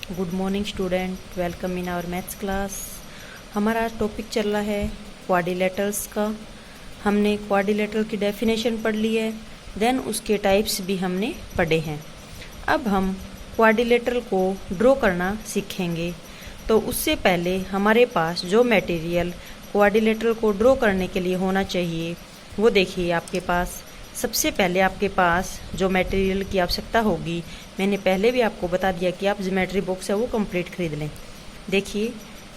Good morning student, welcome in our maths class. हमारा topic चल रहा है क्वाड्रिलेटरल्स का। हमने क्वाड्रिलेटरल की डेफिनेशन पढ़ ली है, देन उसके टाइप्स भी हमने पढ़े हैं। अब हम क्वाड्रिलेटरल को ड्रॉ करना सीखेंगे। तो उससे पहले हमारे पास जो मटेरियल क्वाड्रिलेटरल को ड्रॉ करने के लिए होना चाहिए वो देखिए आपके पास। सबसे पहले आपके पास जो मटेरियल की आवश्यकता होगी, मैंने पहले भी आपको बता दिया कि आप ज्योमेट्री बॉक्स है वो कंप्लीट खरीद लें। देखिए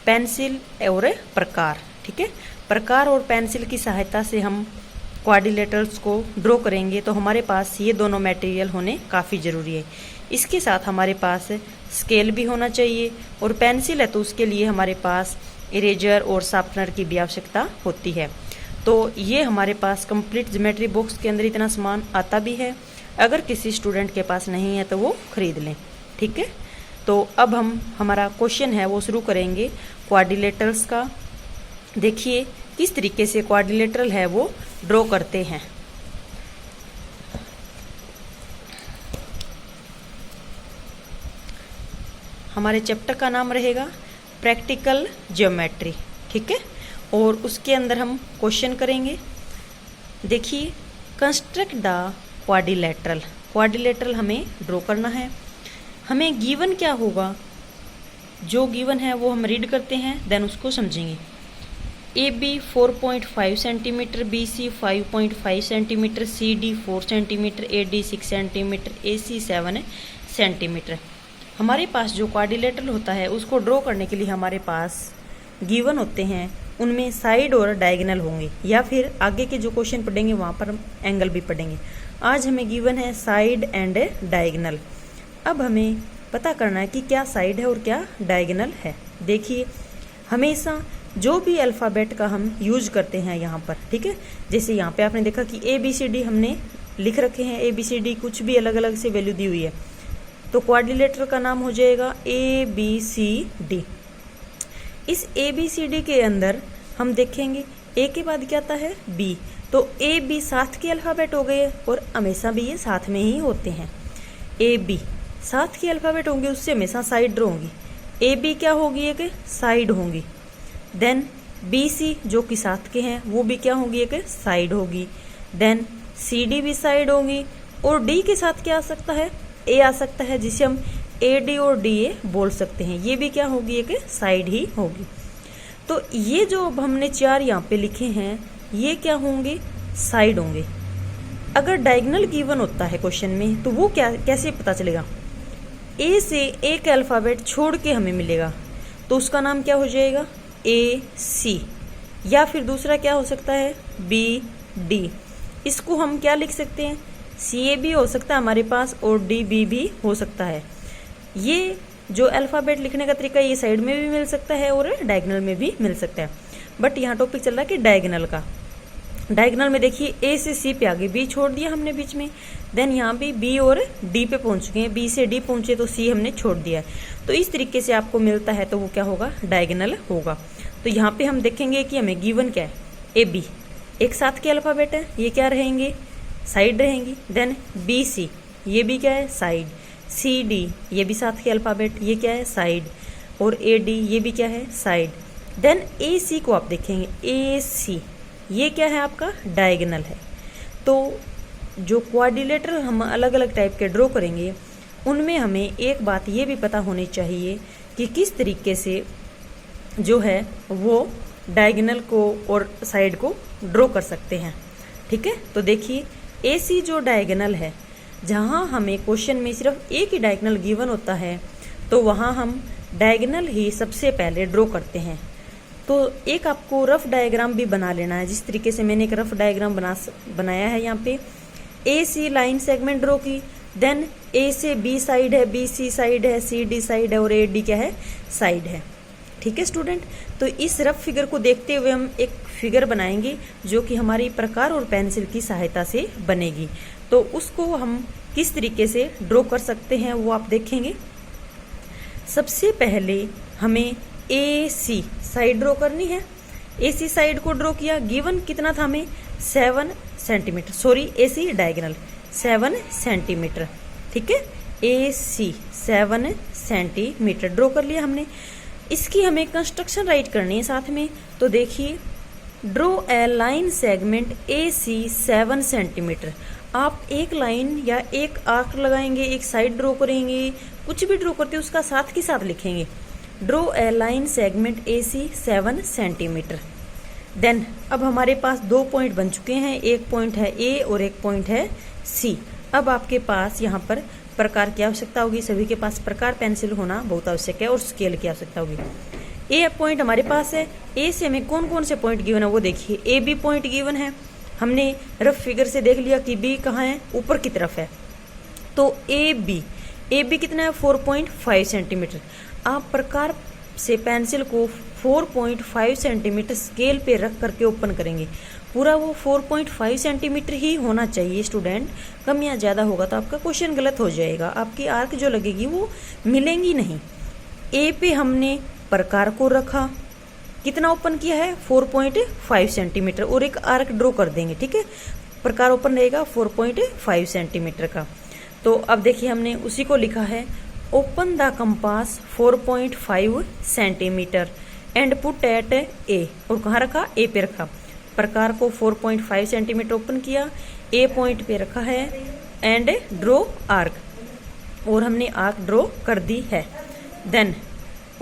पेंसिल और प्रकार, ठीक है। प्रकार और पेंसिल की सहायता से हम क्वाड्रिलेटरल्स को ड्रॉ करेंगे, तो हमारे पास ये दोनों मटेरियल होने काफ़ी ज़रूरी है। इसके साथ हमारे पास स्केल भी होना चाहिए, और पेंसिल है तो उसके लिए हमारे पास इरेजर और शार्पनर की भी आवश्यकता होती है। तो ये हमारे पास कंप्लीट ज्योमेट्री बॉक्स के अंदर इतना सामान आता भी है। अगर किसी स्टूडेंट के पास नहीं है तो वो खरीद लें, ठीक है। तो अब हम हमारा क्वेश्चन है वो शुरू करेंगे क्वाड्रिलेटरल्स का। देखिए किस तरीके से क्वाड्रिलेटरल है वो ड्रॉ करते हैं। हमारे चैप्टर का नाम रहेगा प्रैक्टिकल ज्योमेट्री, ठीक है। और उसके अंदर हम क्वेश्चन करेंगे। देखिए कंस्ट्रक्ट द क्वाड्रिलेटरल। क्वाड्रिलेटरल हमें ड्रॉ करना है। हमें गिवन क्या होगा, जो गिवन है वो हम रीड करते हैं, देन उसको समझेंगे। A B 4.5 centimetre, B C 5.5 centimetre, C D 4 centimetre, A D 6 centimetre, A C 7 centimetre. हमारे पास जो क्वाड्रिलेटरल होता है उसको ड्रॉ करने के लिए हमारे पास गिवन होते हैं, उनमें साइड और डायगोनल होंगे, या फिर आगे के जो क्वेश्चन पढ़ेंगे वहाँ पर हम एंगल भी पढ़ेंगे। आज हमें गिवन है साइड एंड डायगोनल। अब हमें पता करना है कि क्या साइड है और क्या डायगोनल है। देखिए हमेशा जो भी अल्फ़ाबेट का हम यूज करते हैं यहाँ पर, ठीक है। जैसे यहाँ पे आपने देखा कि ABCD हमने लिख रखे हैं, ABCD कुछ भी अलग अलग से वैल्यू दी हुई है, तो क्वाड्रिलेटरल का नाम हो जाएगा ABCD। इस ABCD के अंदर हम देखेंगे A के बाद क्या आता है B, तो AB साथ के अल्फ़ाबेट हो गए, और हमेशा भी ये साथ में ही होते हैं। AB साथ के अल्फ़ाबेट होंगे, उससे हमेशा साइड ड्रॉ होंगी। AB क्या होगी, एक साइड होंगी। देन BC जो कि साथ के हैं वो भी क्या होंगी, एक साइड होगी। देन CD भी साइड होंगी, और D के साथ क्या आ सकता है, A आ सकता है, जिसे हम AD और DA बोल सकते हैं। ये भी क्या होगी, एक साइड ही होगी। तो ये जो अब हमने चार यहाँ पे लिखे हैं ये क्या होंगे, साइड होंगे। अगर डायगोनल गिवन होता है क्वेश्चन में तो वो क्या कैसे पता चलेगा, A से एक अल्फ़ाबेट छोड़ के हमें मिलेगा, तो उसका नाम क्या हो जाएगा AC, या फिर दूसरा क्या हो सकता है BD। इसको हम क्या लिख सकते हैं, CA भी हो सकता है हमारे पास, और DB भी हो सकता है। ये जो अल्फ़ाबेट लिखने का तरीका ये साइड में भी मिल सकता है और डायगोनल में भी मिल सकता है, बट यहाँ टॉपिक चल रहा है कि डायगोनल का। डायगोनल में देखिए A से C पे आगे B छोड़ दिया हमने बीच में, देन यहाँ भी B और D पे पहुँच गए, B से D पहुँचे तो C हमने छोड़ दिया है। तो इस तरीके से आपको मिलता है, तो वो क्या होगा, डायगोनल होगा। तो यहाँ पे हम देखेंगे कि हमें गिवन क्या है, AB एक साथ के अल्फ़ाबेट है, ये क्या रहेंगे, साइड रहेंगी। देन BC ये भी क्या है, साइड। CD ये भी साथ के अल्फ़ाबेट, ये क्या है, साइड। और AD ये भी क्या है, साइड। देन AC को आप देखेंगे, AC ये क्या है, आपका डायगोनल है। तो जो क्वाड्रिलेटरल हम अलग अलग टाइप के ड्रॉ करेंगे उनमें हमें एक बात ये भी पता होनी चाहिए कि किस तरीके से जो है वो डायगोनल को और साइड को ड्रॉ कर सकते हैं, ठीक है। तो देखिए AC जो डायगोनल है, जहाँ हमें क्वेश्चन में सिर्फ एक ही डायगोनल गिवन होता है, तो वहाँ हम डायगोनल ही सबसे पहले ड्रॉ करते हैं। तो एक आपको रफ डायग्राम भी बना लेना है, जिस तरीके से मैंने एक रफ डायग्राम बनाया है। यहाँ पे AC लाइन सेगमेंट ड्रॉ की, देन A से B साइड है, BC साइड है, CD साइड है, और AD क्या है, साइड है, ठीक है स्टूडेंट। तो इस रफ फिगर को देखते हुए हम एक फिगर बनाएंगे जो कि हमारी प्रकार और पेंसिल की सहायता से बनेगी। तो उसको हम किस तरीके से ड्रॉ कर सकते हैं वो आप देखेंगे। सबसे पहले हमें AC साइड ड्रॉ करनी है। AC साइड को ड्रॉ किया, गिवन कितना था हमें, 7 centimetre, sorry AC diagonal 7 centimetre, ठीक है। AC 7 सेंटीमीटर ड्रॉ कर लिया हमने। इसकी हमें कंस्ट्रक्शन राइट करनी है साथ में, तो देखिए draw a line segment AC 7 centimetre. आप एक लाइन या एक आर्क लगाएंगे, एक साइड ड्रॉ करेंगे, कुछ भी ड्रॉ करते हैं उसका साथ के साथ लिखेंगे draw a line segment AC 7 centimetre. Then अब हमारे पास 2 पॉइंट बन चुके हैं, एक पॉइंट है A और एक पॉइंट है C। अब आपके पास यहाँ पर प्रकार की आवश्यकता होगी, सभी के पास प्रकार पेंसिल होना बहुत आवश्यक है और स्केल की आवश्यकता होगी। ए पॉइंट हमारे पास है, ए से हमें कौन कौन से पॉइंट गिवन है वो देखिए। ए बी पॉइंट गिवन है, हमने रफ फिगर से देख लिया कि बी कहाँ है, ऊपर की तरफ है। तो ए बी कितना है 4.5 सेंटीमीटर। आप प्रकार से पेंसिल को 4.5 सेंटीमीटर स्केल पे रख करके ओपन करेंगे। पूरा वो 4.5 सेंटीमीटर ही होना चाहिए स्टूडेंट, कम या ज़्यादा होगा तो आपका क्वेश्चन गलत हो जाएगा, आपकी आर्क जो लगेगी वो मिलेंगी नहीं। ए पे हमने प्रकार को रखा, कितना ओपन किया है 4.5 सेंटीमीटर और एक आर्क ड्रॉ कर देंगे, ठीक है। प्रकार ओपन रहेगा 4.5 सेंटीमीटर का। तो अब देखिए हमने उसी को लिखा है open the compass 4.5 centimetre and put at A, और कहाँ रखा ए पे रखा। प्रकार को 4.5 सेंटीमीटर ओपन किया, ए पॉइंट पे रखा है एंड ड्रॉ आर्क, और हमने आर्क ड्रॉ कर दी है। Then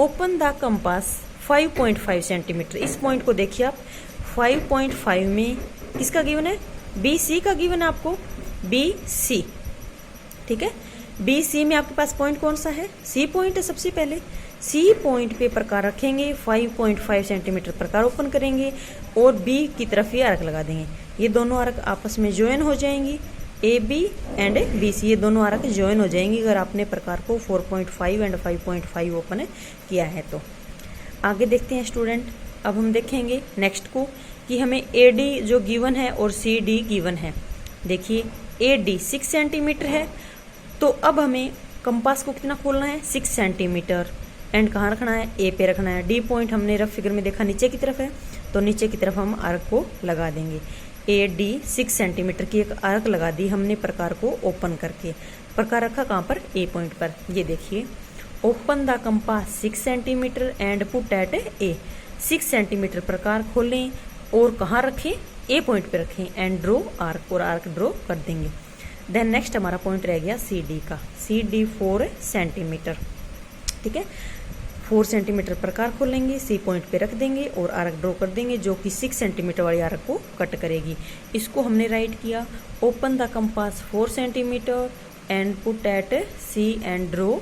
open the compass 5.5 centimetre. इस पॉइंट को देखिए आप, 5.5 में किसका गिवन है, BC का गिवन है आपको, BC, ठीक है। BC में आपके पास पॉइंट कौन सा है, C पॉइंट है सबसे पहले। C पॉइंट पे प्रकार रखेंगे, 5.5 सेंटीमीटर प्रकार ओपन करेंगे और B की तरफ ये आर्क लगा देंगे। ये दोनों आर्क आपस में ज्वाइन हो जाएंगी, AB एंड BC, ये दोनों आर्क ज्वाइन हो जाएंगी अगर आपने प्रकार को 4.5 एंड 5.5 ओपन किया है तो। आगे देखते हैं स्टूडेंट, अब हम देखेंगे नेक्स्ट को कि हमें AD जो गिवन है और CD गिवन है। देखिए AD 6 सेंटीमीटर है, तो अब हमें कंपास को कितना खोलना है 6 सेंटीमीटर एंड कहाँ रखना है, A पे रखना है। D पॉइंट हमने रफ फिगर में देखा नीचे की तरफ है, तो नीचे की तरफ हम आर्क को लगा देंगे। AD 6 सेंटीमीटर की एक आर्क लगा दी हमने प्रकार को ओपन करके। प्रकार रखा कहाँ पर, A पॉइंट पर। ये देखिए open the compass 6 centimetre and put eight A। 6 centimetre प्रकार खोलें और कहाँ रखें, A पॉइंट पे रखें एंड ड्रॉ आर्क, और आर्क ड्रॉ कर देंगे। देन नेक्स्ट हमारा पॉइंट रह गया CD का, CD 4 सेंटीमीटर, ठीक है। 4 सेंटीमीटर प्रकार खोलेंगे, C पॉइंट पे रख देंगे और आर्क ड्रॉ कर देंगे जो कि 6 सेंटीमीटर वाली आर्क को कट करेगी। इसको हमने राइट किया open the compass 4 centimetre and put eight C and draw